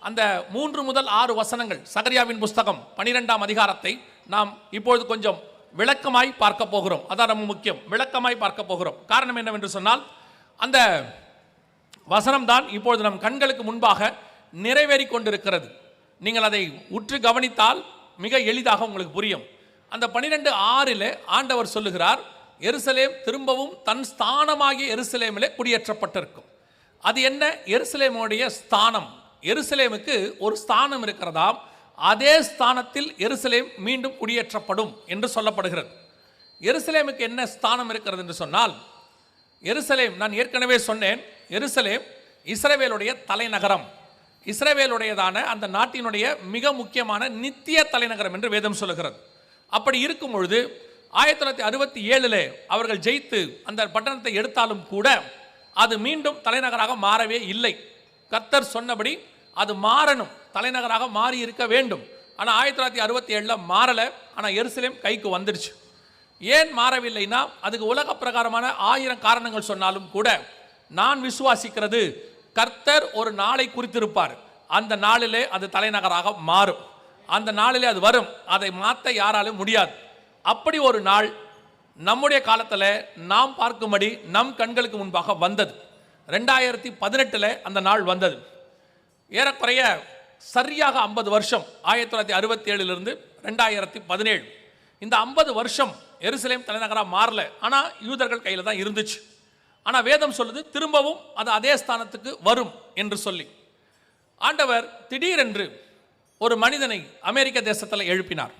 அந்த 3 முதல் 6 வசனங்கள் சகரியாவின் புஸ்தகம் 12ஆம் அதிகாரத்தை நாம் இப்பொழுது கொஞ்சம் விளக்கமாய் பார்க்க போகிறோம். அதான் ரொம்ப முக்கியம், விளக்கமாய் பார்க்க போகிறோம். காரணம் என்னவென்று சொன்னால், அந்த வசனம் தான் இப்பொழுது நம் கண்களுக்கு முன்பாக நிறைவேறி கொண்டிருக்கிறது. நீங்கள் அதை உற்று கவனித்தால் மிக எளிதாக உங்களுக்கு புரியும். அந்த 12:6 ஆண்டவர் சொல்லுகிறார், எருசலேம் திரும்பவும் தன் ஸ்தானமாகிய எருசலேமிலே குடியேற்றப்பட்டிருக்கும். அது என்ன? எருசலேமுடைய ஸ்தானம். எருசலேமுக்கு ஒரு ஸ்தானம் இருக்கிறதாம். அதே ஸ்தானத்தில் எருசலேம் மீண்டும் குடியேற்றப்படும் என்று சொல்லப்படுகிறது. எருசலேமுக்கு என்ன ஸ்தானம் இருக்கிறது என்று சொன்னால், எருசலேம், நான் ஏற்கனவே சொன்னேன், எருசலேம் இஸ்ரவேலுடைய தலைநகரம். இஸ்ரவேலுடையதான அந்த நாட்டினுடைய மிக முக்கியமான நித்திய தலைநகரம் என்று வேதம் சொல்லுகிறது. அப்படி இருக்கும் பொழுது 1967 அவர்கள் ஜெயித்து அந்த பட்டணத்தை எடுத்தாலும் கூட அது மீண்டும் தலைநகராக மாறவே இல்லை. கர்த்தர் சொன்னபடி அது மாறணும், தலைநகராக மாறி இருக்க வேண்டும். ஆனால் 1967 மாறலை. ஆனால் எருசலேம் கைக்கு வந்துடுச்சு. ஏன் மாறவில்லைன்னா, அதுக்கு உலக பிரகாரமான 1000 காரணங்கள் சொன்னாலும் கூட நான் விசுவாசிக்கிறது, கர்த்தர் ஒரு நாளை குறித்திருப்பார். அந்த நாளிலே அது தலைநகராக மாறும். அந்த நாளிலே அது வரும். அதை மாற்ற யாராலும் முடியாது. அப்படி ஒரு நாள் நம்முடைய காலத்தில் நாம் பார்க்கும்படி நம் கண்களுக்கு முன்பாக வந்தது. 2018 அந்த நாள் வந்தது. ஏறக்குறைய சரியாக 50 வருஷம், 1967 2017, இந்த 50 வருஷம் எருசலேம் தலைநகராக மாறல. ஆனால் யூதர்கள் கையில் தான் இருந்துச்சு. ஆனால் வேதம் சொல்லுது திரும்பவும் அது அதே ஸ்தானத்துக்கு வரும் என்று சொல்லி. ஆண்டவர் திடீரென்று ஒரு மனிதனை அமெரிக்க தேசத்தில் எழுப்பினார்.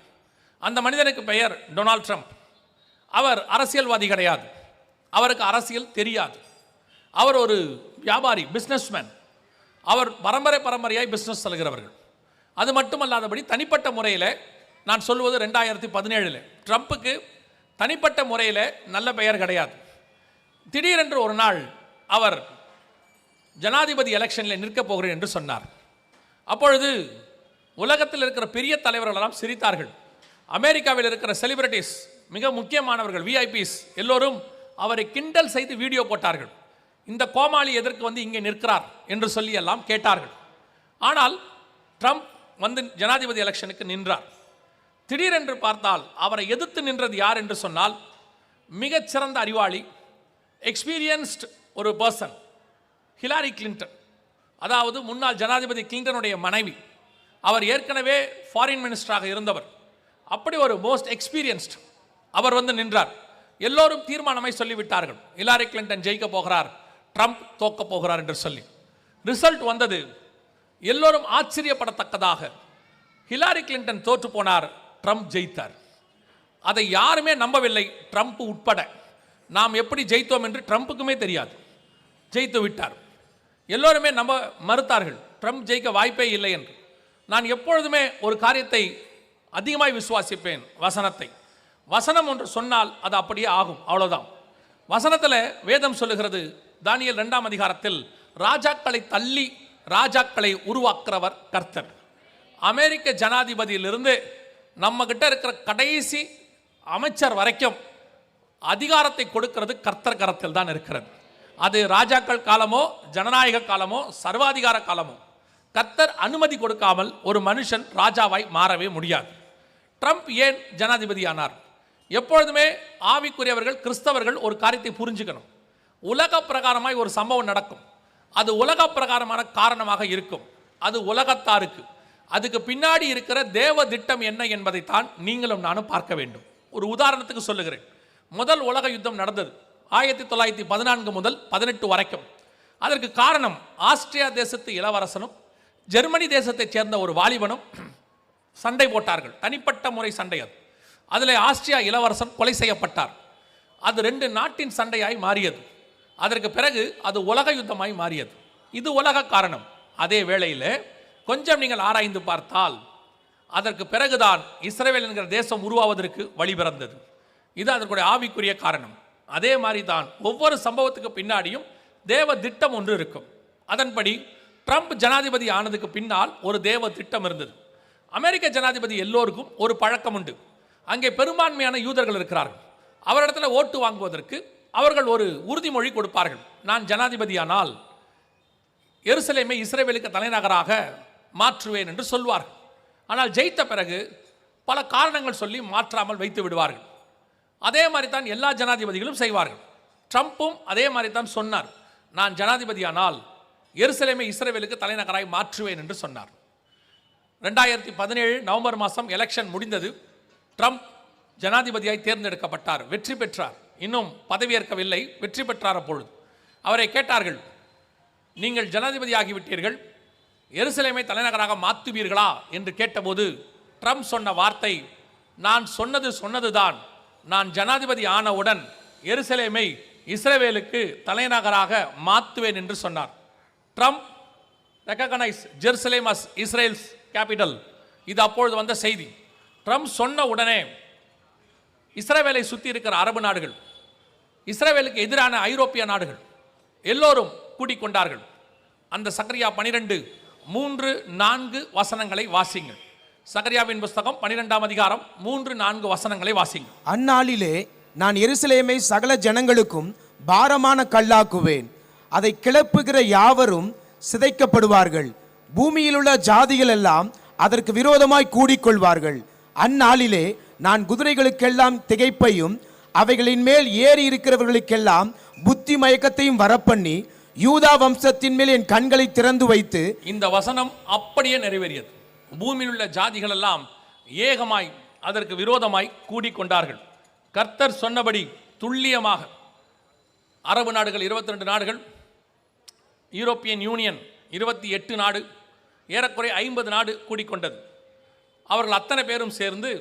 அந்த மனிதனுக்கு பெயர் டொனால்ட் ட்ரம்ப். அவர் அரசியல்வாதி கிடையாது, அவருக்கு அரசியல் தெரியாது. அவர் ஒரு வியாபாரி, பிஸ்னஸ்மேன். அவர் பரம்பரையாய் பிஸ்னஸ் செல்கிறவர்கள். அது மட்டுமல்லாதபடி தனிப்பட்ட முறையில், நான் சொல்வது 2017 ட்ரம்ப்புக்கு தனிப்பட்ட முறையில் நல்ல பெயர் கிடையாது. திடீரென்று ஒரு நாள் அவர் ஜனாதிபதி எலெக்ஷனில் நிற்கப் போகிறேன் என்று சொன்னார். அப்பொழுது உலகத்தில் இருக்கிற பெரிய தலைவர்கள் எல்லாம் சிரித்தார்கள். அமெரிக்காவில் இருக்கிற செலிபிரிட்டிஸ், மிக முக்கியமானவர்கள், விஐபிஸ் எல்லோரும் அவரை கிண்டல் செய்து வீடியோ போட்டார்கள். இந்த கோமாளி எதற்கு இங்கே நிற்கிறார் என்று சொல்லி எல்லாம் கேட்டார்கள். ஆனால் ட்ரம்ப் ஜனாதிபதி எலெக்ஷனுக்கு நின்றார். திடீரென்று பார்த்தால் அவரை எதிர்த்து நின்றது யார் என்று சொன்னால், மிகச்சிறந்த அறிவாளி, எக்ஸ்பீரியன்ஸ்ட் ஒரு பர்சன், ஹிலாரி கிளின்டன். அதாவது முன்னாள் ஜனாதிபதி கிளின்டனுடைய மனைவி. அவர் ஏற்கனவே ஃபாரின் மினிஸ்டராக இருந்தவர். அப்படி ஒரு மோஸ்ட் எக்ஸ்பீரியன்ஸ்ட் அவர் நின்றார். எல்லோரும் தீர்மானமாய் சொல்லிவிட்டார்கள், ஹிலாரி கிளின்டன் ஜெயிக்க போகிறார், ட்ரம்ப் தோக்க போகிறார் என்று சொல்லி. ரிசல்ட் வந்தது. எல்லோரும் ஆச்சரியப்படத்தக்கதாக ஹிலாரி கிளின்டன் தோற்று போனார், ட்ரம்ப் ஜெயித்தார். அதை யாருமே நம்பவில்லை, ட்ரம்ப் உட்பட. நாம் எப்படி ஜெயித்தோம் என்று ட்ரம்ப்புக்குமே தெரியாது. ஜெயித்து விட்டார். எல்லோருமே நம்ப மறுத்தார்கள், ட்ரம்ப் ஜெயிக்க வாய்ப்பே இல்லை என்று. நான் எப்பொழுதுமே ஒரு காரியத்தை அதிகமாய் விசுவாசிப்பேன், வசனத்தை. வசனம் ஒன்று சொன்னால் அது அப்படியே ஆகும், அவ்வளோதான். வசனத்தில் வேதம் சொல்லுகிறது, தானியேல் 2ஆம் அதிகாரத்தில், ராஜாக்களை தள்ளி ராஜாக்களை உருவாக்குறவர் கர்த்தர். அமெரிக்க ஜனாதிபதியிலிருந்து நம்ம கிட்ட இருக்கிற கடைசி அமைச்சர் வரைக்கும் அதிகாரத்தை கொடுக்கிறது கர்த்தர் கரத்தில் தான் இருக்கிறது. அது ராஜாக்கள் காலமோ ஜனநாயக காலமோ சர்வாதிகார காலமோ, கர்த்தர் அனுமதி கொடுக்காமல் ஒரு மனுஷன் ராஜாவாய் மாறவே முடியாது. ட்ரம்ப் ஏன் ஜனாதிபதி ஆனார்? எப்பொழுதுமே ஆவிக்குரியவர்கள், கிறிஸ்தவர்கள் ஒரு காரியத்தை புரிஞ்சுக்கணும். உலக பிரகாரமாய் ஒரு சம்பவம் நடக்கும், அது உலக பிரகாரமான காரணமாக இருக்கும். அது உலகத்தாருக்கு. அதுக்கு பின்னாடி இருக்கிற தேவ திட்டம் என்ன என்பதைத்தான் நீங்களும் நானும் பார்க்க வேண்டும். ஒரு உதாரணத்துக்கு சொல்லுகிறேன். முதல் உலக யுத்தம் நடந்தது 1914 முதல் 18 வரைக்கும். அதற்கு காரணம் ஆஸ்திரியா தேசத்து இளவரசனும் ஜெர்மனி தேசத்தைச் சேர்ந்த ஒரு வாலிபனும் சண்டை போட்டார்கள். தனிப்பட்ட முறை சண்டை அது. அதில் ஆஸ்திரியா இளவரசன் கொலை செய்யப்பட்டார். அது 2 நாட்டின் சண்டையாய் மாறியது. அதற்கு பிறகு அது உலக யுத்தமாய் மாறியது. இது உலக காரணம். அதே வேளையில் கொஞ்சம் நீங்கள் ஆராய்ந்து பார்த்தால் அதற்கு பிறகுதான் இஸ்ரவேல் என்கிற தேசம் உருவாவதற்கு வழி பிறந்தது. இது அதற்குடைய ஆவிக்குரிய காரணம். அதே மாதிரி தான் ஒவ்வொரு சம்பவத்துக்கு பின்னாடியும் தேவ திட்டம் ஒன்று இருக்கும். அதன்படி ட்ரம்ப் ஜனாதிபதி ஆனதுக்கு பின்னால் ஒரு தேவ திட்டம் இருந்தது. அமெரிக்க ஜனாதிபதி எல்லோருக்கும் ஒரு பழக்கம் உண்டு. அங்கே பெரும்பான்மையான யூதர்கள் இருக்கிறார்கள். அவரிடத்தில் ஓட்டு வாங்குவதற்கு அவர்கள் ஒரு உறுதிமொழி கொடுப்பார்கள். நான் ஜனாதிபதியானால் எருசலேமை இஸ்ரவேலுக்கு தலைநகராக மாற்றுவேன் என்று சொல்வார்கள். ஆனால் ஜெயித்த பிறகு பல காரணங்கள் சொல்லி மாற்றாமல் வைத்து விடுவார்கள். அதே மாதிரி தான் எல்லா ஜனாதிபதிகளும் செய்வார்கள். ட்ரம்ப்பும் அதே மாதிரி தான் சொன்னார். நான் ஜனாதிபதியானால் எருசலேமை இஸ்ரவேலுக்கு தலைநகராய் மாற்றுவேன் என்று சொன்னார். 2017 நவம்பர் மாதம் எலெக்ஷன் முடிந்தது. ட்ரம்ப் ஜனாதிபதியாய் தேர்ந்தெடுக்கப்பட்டார், வெற்றி பெற்றார். இன்னும் பதவியேற்கவில்லை, வெற்றி பெற்றார். அப்பொழுது அவரை கேட்டார்கள், நீங்கள் ஜனாதிபதியாகிவிட்டீர்கள், எருசலேமை தலைநகராக மாற்றுவீர்களா என்று கேட்டபோது ட்ரம்ப் சொன்ன வார்த்தை, நான் சொன்னதுதான், நான் ஜனாதிபதி ஆனவுடன் எருசலேமை இஸ்ரவேலுக்கு தலைநகராக மாற்றுவேன் என்று சொன்னார். Trump recognise Jerusalem as Israel's capital. இது அப்பொழுது வந்த செய்தி. ட்ரம்ப் சொன்ன உடனே இஸ்ரவேலை சுற்றி இருக்கிற அரபு நாடுகள், இஸ்ரவேலுக்கு எதிரான ஐரோப்பிய நாடுகள் எல்லோரும் கூடிக்கொண்டார்கள். அந்த சகரியா 12:3-4 வசனங்களை வாசிங்கள். சகரியாவின் புஸ்தகம் 12ஆம் அதிகாரம் 3-4 வசனங்களை வாசிங்கள். அந்நாளிலே நான் எருசலேமை சகல ஜனங்களுக்கும் பாரமான கல்லாக்குவேன், அதை கிளப்புகிற யாவரும் சிதைக்கப்படுவார்கள், பூமியிலுள்ள ஜாதிகள் எல்லாம் அதற்கு விரோதமாய் கூடிக்கொள்வார்கள். அந்நாளிலே நான் குதிரைகளுக்கெல்லாம் திகைப்பையும் அவைகளின் மேல் ஏறி இருக்கிறவர்களுக்கெல்லாம் புத்தி மயக்கத்தையும் வரப்பண்ணி யூதா வம்சத்தின் மேல் என் கண்களை திறந்து வைத்து. இந்த வசனம் அப்படியே நிறைவேறியது. பூமியில் உள்ள ஜாதிகள் எல்லாம் ஏகமாய் அதற்கு விரோதமாய் கூடிக்கொண்டார்கள். கர்த்தர் சொன்னபடி துல்லியமாக அரபு நாடுகள் 22 நாடுகள், யூரோப்பியன் யூனியன் 28 நாடு, ஏறக்குறை 50 நாடு கூடிக்கொண்டது. அவர்கள் அத்தனை பேரும் சேர்ந்து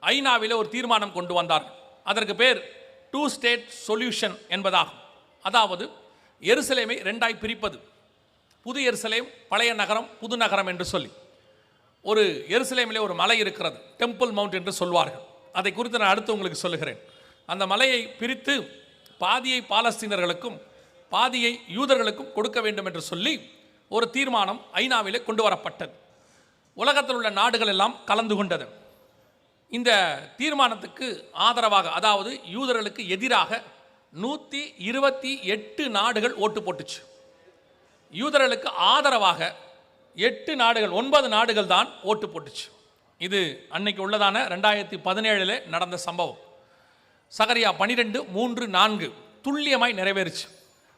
ஐநாவிலே ஒரு தீர்மானம் கொண்டு வந்தார்கள். அதற்கு பேர் 2 ஸ்டேட் சொல்யூஷன் என்பதாகும். அதாவது எருசலேமை 2ஆய் பிரிப்பது. புது எருசலேம், பழைய நகரம், புது நகரம் என்று சொல்லி. ஒரு எருசலேமிலே ஒரு மலை இருக்கிறது, டெம்பிள் மவுண்ட் என்று சொல்வார்கள். அதை குறித்து நான் அடுத்து உங்களுக்கு சொல்லுகிறேன். அந்த மலையை பிரித்து பாதியை பாலஸ்தீனர்களுக்கும் பாதியை யூதர்களுக்கும் கொடுக்க வேண்டும் என்று சொல்லி ஒரு தீர்மானம் ஐநாவிலே கொண்டு வரப்பட்டது. உலகத்தில் உள்ள நாடுகள் எல்லாம் கலந்து கொண்டது. இந்த தீர்மானத்துக்கு ஆதரவாக, அதாவது யூதர்களுக்கு எதிராக 128 நாடுகள் ஓட்டு போட்டுச்சு. யூதர்களுக்கு ஆதரவாக 8 நாடுகள், 9 நாடுகள் தான் ஓட்டு போட்டுச்சு. இது அன்னைக்கு உள்ளதான 2017 நடந்த சம்பவம். சகரியா 12:3-4 துல்லியமாய் நிறைவேறுச்சு.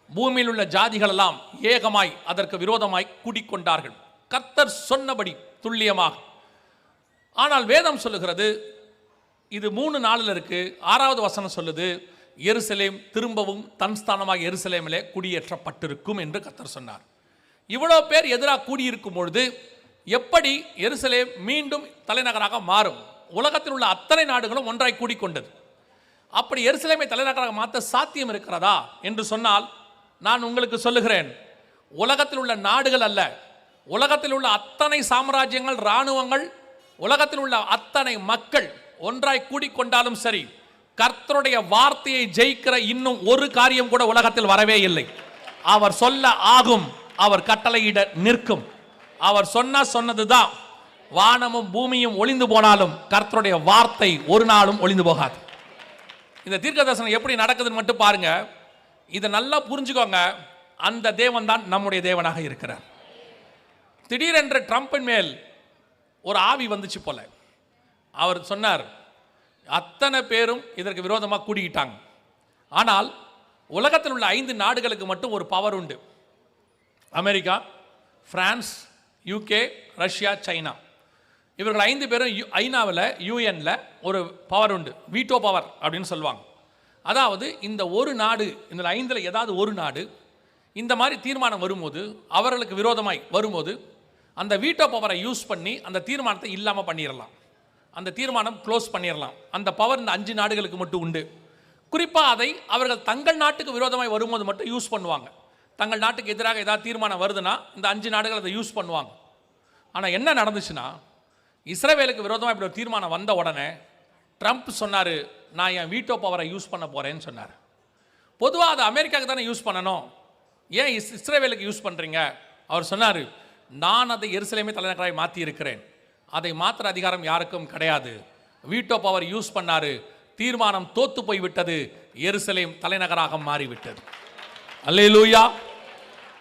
பூமியில் உள்ள ஜாதிகள் எல்லாம் ஏகமாய் அதற்கு விரோதமாய் கூடிக்கொண்டார்கள், கர்த்தர் சொன்னபடி துல்லியமாக. ஆனால் வேதம் சொல்லுகிறது இது 3 நாளில் இருக்கு. 6வது வசனம் சொல்லுது, எருசலேம் திரும்பவும் தன் ஸ்தானமாக எருசலேமிலே குடியேற்றப்பட்டிருக்கும் என்று கர்த்தர் சொன்னார். இவ்வளோ பேர் எதிராக கூடியிருக்கும் பொழுது எப்படி எருசலேம் மீண்டும் தலைநகராக மாறும்? உலகத்தில் உள்ள அத்தனை நாடுகளும் ஒன்றாய் கூடிக்கொண்டது. அப்படி எருசலேமை தலைநகராக மாற்ற சாத்தியம் இருக்கிறதா என்று சொன்னால், நான் உங்களுக்கு சொல்லுகிறேன், உலகத்தில் உள்ள நாடுகள் அல்ல, உலகத்தில் உள்ள அத்தனை சாம்ராஜ்யங்கள், இராணுவங்கள், உலகத்தில் உள்ள அத்தனை மக்கள் ஒன்றாய் கூடிக்கொண்டாலும் சரி, கர்த்தருடைய வார்த்தையை ஜெயிக்கிற இன்னும் ஒரு காரியம் கூட உலகத்தில் வரவே இல்லை. அவர் சொல்ல ஆகும், அவர் கட்டளையிட நிற்கும். அவர் சொன்னதுதான். வானமும் பூமியும் ஒளிந்து போனாலும் கர்த்தருடைய வார்த்தை ஒரு நாளும் ஒளிந்து போகாது. இந்த தீர்க்கதரிசனம் எப்படி நடக்குதுன்னு மட்டும் பாருங்க. இதை நல்லா புரிஞ்சுக்கோங்க. அந்த தேவன் தான் நம்முடைய தேவனாக இருக்கிறார். திடீரென்று ட்ரம்பின் மேல் ஒரு ஆவி வந்துச்சு போல. அவர் சொன்னார், அத்தனை பேரும் இதற்கு விரோதமாக கூடிக்கிட்டாங்க. ஆனால் உலகத்தில் உள்ள 5 நாடுகளுக்கு மட்டும் ஒரு பவர் உண்டு. America, France, UK, Russia, China. இவர்கள் 5 பேரும் ஐநாவில், யூஎன்ல ஒரு பவர் உண்டு, வீட்டோ பவர் அப்படின்னு சொல்லுவாங்க. அதாவது இந்த ஒரு நாடு, இந்த 5ல் ஏதாவது ஒரு நாடு இந்த மாதிரி தீர்மானம் வரும்போது, அவர்களுக்கு விரோதமாய் வரும்போது, அந்த வீட்டோ பவரை யூஸ் பண்ணி அந்த தீர்மானத்தை இல்லாமல் பண்ணிடலாம், அந்த தீர்மானம் க்ளோஸ் பண்ணிடலாம். அந்த பவர் இந்த 5 நாடுகளுக்கு மட்டும் உண்டு. குறிப்பாக அதை அவர்கள் தங்கள் நாட்டுக்கு விரோதமாய் வரும்போது மட்டும் யூஸ் பண்ணுவாங்க. தங்கள் நாட்டுக்கு எதிராக ஏதாவது தீர்மானம் வருதுன்னா இந்த 5 நாடுகள் அதை யூஸ் பண்ணுவாங்க. ஆனால் என்ன நடந்துச்சுன்னா, இஸ்ரவேலுக்கு விரோதமாக இப்படி ஒரு தீர்மானம் வந்த உடனே ட்ரம்ப் சொன்னார், நான் என் வீட்டோ பவரை யூஸ் பண்ண போகிறேன்னு சொன்னார். பொதுவாக அது அமெரிக்காவுக்கு தானே யூஸ் பண்ணணும், ஏன் இஸ்ரவேலுக்கு யூஸ் பண்ணுறீங்க? அவர் சொன்னார், நான் அதை எருசலேமை தலைநகராய் மாற்றி இருக்கிறேன், அதை மாற்ற அதிகாரம் யாருக்கும் கிடையாது. வீட்டோ பவர் யூஸ் பண்ணாரு, தீர்மானம் தோத்து போய்விட்டது, எருசலேம் தலைநகராக மாறிவிட்டது. அல்லேலூயா.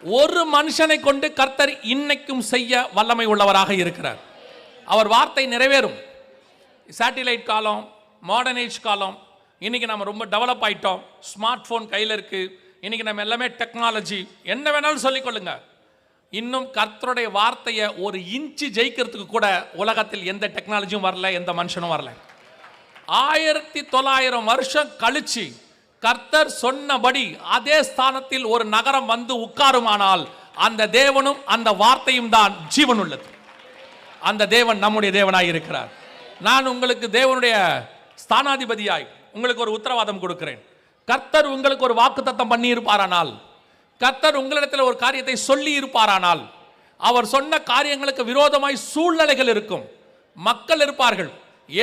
ஒரு மனுஷனை கொண்டு கர்த்தர் இன்னைக்கும் செய்ய வல்லமை உள்ளவராக இருக்கிறார். அவர் வார்த்தை நிறைவேறும். சேட்டிலைட் காலம், மாடர்ன் ஏஜ் காலம், இன்னைக்கு நம்ம ரொம்ப டெவலப் ஆயிட்டோம். ஸ்மார்ட் போன் கையில் இருக்கு. இன்னைக்கு நம்ம எல்லாமே டெக்னாலஜி, என்ன வேணாலும் சொல்லிக்கொள்ளுங்க. இன்னும் கர்த்தருடைய வார்த்தையை ஒரு இன்ச்சு ஜெயிக்கிறதுக்கு கூட உலகத்தில் எந்த டெக்னாலஜியும் வரல, எந்த மனுஷனும் வரல. 1900 வருஷம் கழிச்சு கர்த்தர் சொன்னபடி அதே ஸ்தானத்தில் ஒரு நகரம் வந்து உட்காருமானால் அந்த தேவனும் அந்த வார்த்தையும் தான் ஜீவன் உள்ளது. அந்த தேவன் நம்முடைய தேவனாய் இருக்கிறார். நான் உங்களுக்கு தேவனுடைய ஸ்தானாதிபதியாய் உங்களுக்கு ஒரு உத்தரவாதம் கொடுக்கிறேன். கர்த்தர் உங்களுக்கு ஒரு வாக்குத்தத்தம் பண்ணி இருப்பாரானால், கர்த்தர் உங்களிடத்தில் ஒரு காரியத்தை சொல்லி இருப்பாரானால், அவர் சொன்ன காரியங்களுக்கு விரோதமாய் சூழ்நிலைகள் இருக்கும், மக்கள் இருப்பார்கள்,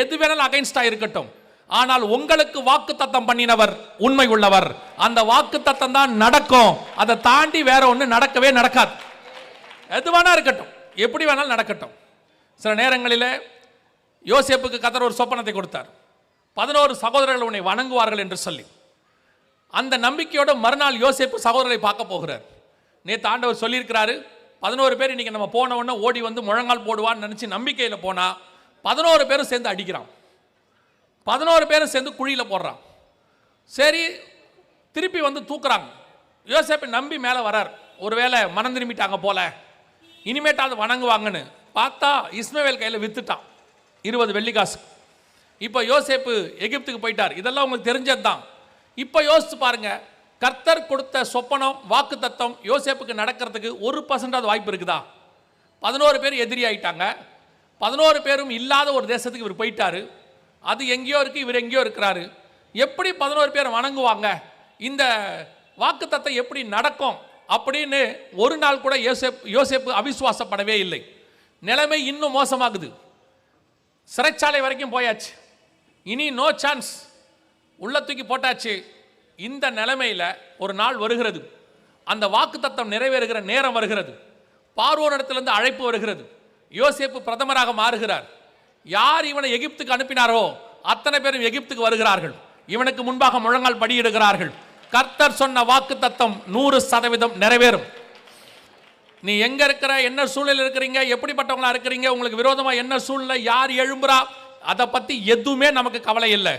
எது வேணாலும் அகைன்ஸ்டா இருக்கட்டும். ஆனால் உங்களுக்கு வாக்குத்தத்தம் பண்ணினவர் உண்மை உள்ளவர். அந்த வாக்குத்தத்தம் தான் நடக்கும். அதை தாண்டி வேற ஒன்று நடக்கவே நடக்காது. எது வேணா இருக்கட்டும், எப்படி வேணாலும் நடக்கட்டும். சில நேரங்களில் யோசேப்புக்கு கர்த்தர் ஒரு சொப்பனத்தை கொடுத்தார். 11 சகோதரர்கள் உன்னை வணங்குவார்கள் என்று சொல்லி. அந்த நம்பிக்கையோட மறுநாள் யோசேப்பு சகோதரரை பார்க்க போகிறார். நேற்று ஆண்டவர் சொல்லியிருக்கிறாரு, 11 பேர் இன்னைக்கு நம்ம போன உடனே ஓடி வந்து முழங்கால் போடுவான்னு நினைச்சு நம்பிக்கையில் போனா 11 பேரும் சேர்ந்து அடிக்கிறான், 11 பேரும் சேர்ந்து குழியில் போடுறான். சரி, திருப்பி வந்து தூக்குறாங்க. யோசேப்பை நம்பி மேலே வரார். ஒருவேளை மனம் திரும்பிட்டாங்க போல, இனிமேட்டாவது வணங்குவாங்கன்னு பார்த்தா இஸ்மவேல் கையில் வித்துட்டான் 20 வெள்ளிக்காசு. இப்போ யோசேப்பு எகிப்துக்கு போயிட்டார். இதெல்லாம் உங்களுக்கு தெரிஞ்சது தான். இப்போ யோசிச்சு பாருங்க, கர்த்தர் கொடுத்த சொப்பனம் வாக்கு தத்தம் யோசேப்புக்கு நடக்கிறதுக்கு 1% வாய்ப்பு இருக்குதா? 11 பேர் எதிரி ஆயிட்டாங்க. 11 பேரும் இல்லாத ஒரு தேசத்துக்கு இவர் போயிட்டாரு. அது எங்கேயோ இருக்கு, இவர் எங்கேயோ இருக்கிறாரு. எப்படி 11 பேர் வணங்குவாங்க? இந்த வாக்கு தத்தம் எப்படி நடக்கும் அப்படின்னு ஒரு நாள் கூட யோசேப்பு அவிசுவாசப்படவே இல்லை. நிலைமை இன்னும் மோசமாகுது. சிறைச்சாலை வரைக்கும் போயாச்சு. இனி நோ சான்ஸ், உள்ள தூக்கி போட்டாச்சு. இந்த நிலைமையில் ஒரு நாள் வருகிறது, அந்த வாக்குத்தத்தம் நிறைவேறுகிற நேரம் வருகிறது. பார்வோனிடத்திலிருந்து அழைப்பு வருகிறது. யோசேப்பு பிரதமராக மாறுகிறார். யார் இவனை எகிப்துக்கு அனுப்பினாரோ அத்தனை பேரும் எகிப்துக்கு வருகிறார்கள். இவனுக்கு முன்பாக முழங்கால் படியிடுகிறார்கள். கர்த்தர் சொன்ன வாக்குத்தத்தம் 100% நிறைவேறும். நீ எங்க இருக்கிற, என்ன சூழ்நிலை இருக்கிறீங்க, எப்படிப்பட்டவங்களா இருக்கிறீங்க, உங்களுக்கு விரோதமா என்ன சூழ்நிலை, யார் எழும்புறா, அதை பத்தி எதுவுமே நமக்கு கவலை இல்லை.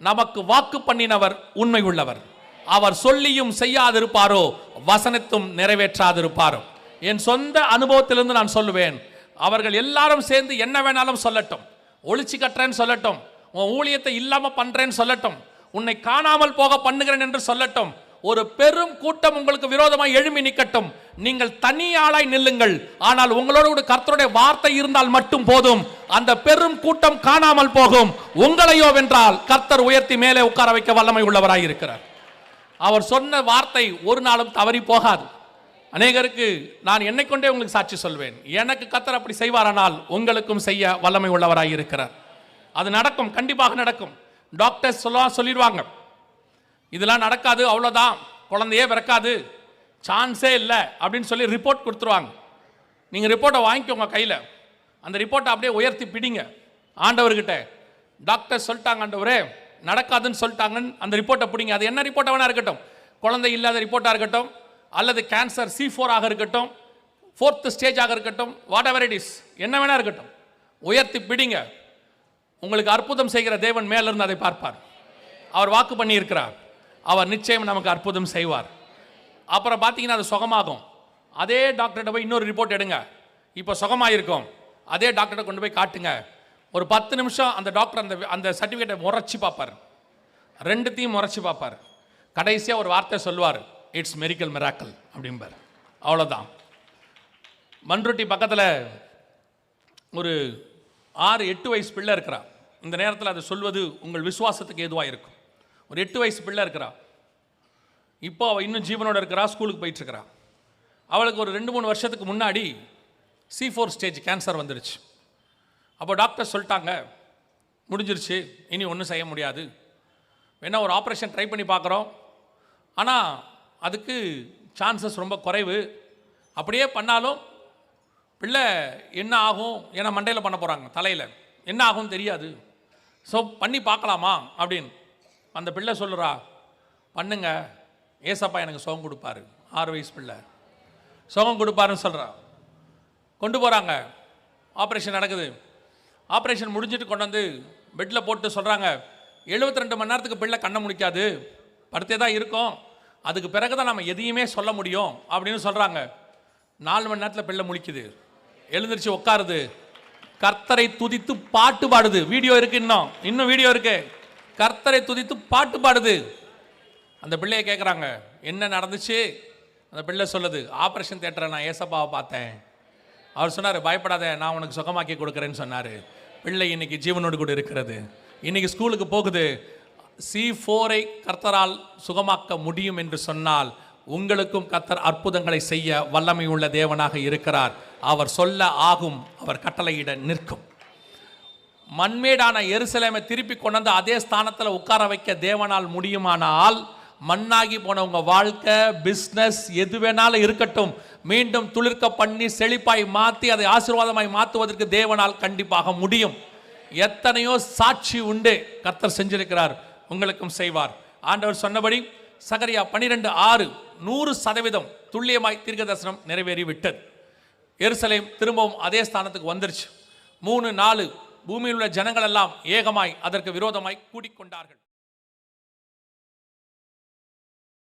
நமக்கு வாக்கு பண்ணினவர் உண்மை உள்ளவர். அவர் சொல்லியும் செய்யாதிருப்பாரோ, வசனத்தும் நிறைவேற்றாதிருப்பாரோ. என் சொந்த அனுபவத்திலிருந்து நான் சொல்லுவேன், அவர்கள் எல்லாரும் சேர்ந்து என்ன வேணாலும் சொல்லட்டும், ஒளிச்சு கட்டுறேன்னு சொல்லட்டும், உன் ஊழியத்தை இல்லாம பண்றேன்னு சொல்லட்டும், உன்னை காணாமல் போக பண்ணுகிறேன் என்று சொல்லட்டும், ஒரு பெரும் கூட்டம் உங்களுக்கு விரோதமாய் எழும்பி நிற்கட்டும், நீங்கள் தனியாளாய் நில்லுங்கள். ஆனால் உங்களோடு கர்த்தருடைய வார்த்தை இருந்தால் மட்டும் போதும். அந்த பெரும் கூட்டம் காணாமல் போகும். உங்களையோ வென்றால் கர்த்தர் உயர்த்தி மேலே உட்கார வைக்க வல்லமை உள்ளவராய் இருக்கிறார். அவர் சொன்ன வார்த்தை ஒரு நாளும் தவறி போகாது. அநேகருக்கு நான் என்னை கொண்டே உங்களுக்கு சாட்சி சொல்வேன், எனக்கு கர்த்தர் அப்படி செய்வாரானால் உங்களுக்கும் செய்ய வல்லமை உள்ளவராய் இருக்கிறார். அது நடக்கும், கண்டிப்பாக நடக்கும். டாக்டர்ஸ் சொல்லிடுவாங்க, இதெல்லாம் நடக்காது, அவ்வளோதான், குழந்தையே பிறக்காது, சான்ஸே இல்லை அப்படின்னு சொல்லி ரிப்போர்ட் கொடுத்துருவாங்க. நீங்கள் ரிப்போர்ட்டை வாங்கிக்கோங்க கையில். அந்த ரிப்போர்ட்டை அப்படியே உயர்த்தி பிடிங்க ஆண்டவர்கிட்ட. டாக்டர் சொல்லிட்டாங்க, ஆண்டவரே நடக்காதுன்னு சொல்லிட்டாங்கன்னு அந்த ரிப்போர்ட்டை பிடிங்க. அது என்ன ரிப்போர்ட்டாக வேணா இருக்கட்டும், குழந்தை இல்லாத ரிப்போர்ட்டாக இருக்கட்டும், அல்லது கேன்சர் C4 ஆக இருக்கட்டும், 4th ஸ்டேஜாக இருக்கட்டும், வாட் எவர் இட் இஸ், என்ன வேணா இருக்கட்டும், உயர்த்தி பிடிங்க. உங்களுக்கு அற்புதம் செய்கிற தேவன் மேலிருந்து அதை பார்ப்பார். அவர் வாக்கு பண்ணி இருக்கிறார், அவர் நிச்சயம் நமக்கு அற்புதம் செய்வார். அப்புறம் பார்த்தீங்கன்னா அது சுகமாகும். அதே டாக்டர்கிட்ட போய் இன்னொரு ரிப்போர்ட் எடுங்க, இப்போ சுகமாயிருக்கும், அதே டாக்டர்கிட்ட கொண்டு போய் காட்டுங்க. ஒரு 10 நிமிஷம் அந்த டாக்டர் அந்த சர்டிஃபிகேட்டை முறைச்சி பார்ப்பார், ரெண்டுத்தையும் முறைச்சி பார்ப்பார். கடைசியாக ஒரு வார்த்தை சொல்லுவார், இட்ஸ் மெரிக்கல் மிராக்கல் அப்படிம்பார். அவ்வளோதான். மண்ருட்டி பக்கத்தில் ஒரு 6-8 வயசு பிள்ளை இருக்கிறா. இந்த நேரத்தில் அதை சொல்வது உங்கள் விசுவாசத்துக்கு ஏதுவாக இருக்கும். ஒரு 8 வயசு பிள்ளை இருக்கிறா. இப்போ அவள் இன்னும் ஜீவனோட இருக்கிறா, ஸ்கூலுக்கு போயிட்டுருக்கிறா. அவளுக்கு ஒரு 2-3 வருஷத்துக்கு முன்னாடி C4 ஸ்டேஜ் கேன்சர் வந்துருச்சு. அப்போ டாக்டர் சொல்லிட்டாங்க, முடிஞ்சிருச்சு, இனி ஒன்றும் செய்ய முடியாது, வேணா ஒரு ஆப்ரேஷன் ட்ரை பண்ணி பார்க்குறோம், ஆனால் அதுக்கு சான்சஸ் ரொம்ப குறைவு, அப்படியே பண்ணாலும் பிள்ளை என்ன ஆகும், ஏன்னா மண்டையில் பண்ண போகிறாங்க, தலையில் என்ன ஆகும் தெரியாது, ஸோ பண்ணி பார்க்கலாமா அப்படின்னு. அந்த பிள்ளை சொல்லுறா, பண்ணுங்க, ஏசப்பா எனக்கு சுகம் கொடுப்பாரு. 6 வயசு பிள்ளை. சுகம் கொடுப்பாருன்னு சொல்கிறான். கொண்டு போகிறாங்க, ஆப்ரேஷன் நடக்குது. ஆப்ரேஷன் முடிஞ்சிட்டு கொண்டு வந்து பெட்டில் போட்டு சொல்கிறாங்க, 72 மணி நேரத்துக்கு பிள்ளை கண்ணை முடிக்காது, படுத்தே தான் இருக்கும், அதுக்கு பிறகு தான் நம்ம எதையுமே சொல்ல முடியும் அப்படின்னு சொல்கிறாங்க. 4 மணி நேரத்தில் பிள்ளை முழிக்குது, எழுந்திரிச்சு உட்காருது, கர்த்தரை துதித்து பாட்டு பாடுது. வீடியோ இருக்கு, இன்னும் வீடியோ இருக்கு. கர்த்தரை துதித்து பாட்டு பாடுது. அந்த பிள்ளையை கேட்குறாங்க, என்ன நடந்துச்சு? அந்த பிள்ளை சொல்லுது, ஆப்ரேஷன் தியேட்டரை நான் ஏசப்பாவை பார்த்தேன். அவர் சொன்னார், பயப்படாத, நான் உனக்கு சுகமாக்கி கொடுக்குறேன்னு சொன்னார். பிள்ளை இன்னைக்கு ஜீவனோடு கூட இருக்கிறது, இன்னைக்கு ஸ்கூலுக்கு போகுது. C4 கர்த்தரால் சுகமாக்க முடியும் என்று சொன்னால் உங்களுக்கும் கர்த்தர் அற்புதங்களை செய்ய வல்லமை உள்ள தேவனாக இருக்கிறார். அவர் சொல்ல ஆகும், அவர் கட்டளையிட நிற்கும். மண்மேடான எருசலேமை திருப்பி கொண்டு அதே ஸ்தானத்தில் உட்கார வைக்க தேவனால் முடியுமானால், மண்ணாகி போன உங்க வாழ்க்கை, பிஸ்னஸ் எது வேணாலும் இருக்கட்டும், மீண்டும் துளிர்க்க பண்ணி செழிப்பாய் மாற்றி அதை ஆசீர்வாதமாய் மாற்றுவதற்கு தேவனால் கண்டிப்பாக முடியும். எத்தனையோ சாட்சி உண்டு, கர்த்தர் செஞ்சிருக்கிறார், உங்களுக்கும் செய்வார். ஆண்டவர் சொன்னபடி சகரியா 12:6 100% துல்லியமாய் தீர்க்கதரிசனம் நிறைவேறி விட்டது. எருசலேம் திரும்பவும் அதே ஸ்தானத்துக்கு வந்துருச்சு. 3-4 பூமியில் உள்ள ஜனங்கள் எல்லாம் ஏகமாய் அதற்கு விரோதமாய் கூடிக்கொண்டார்கள்.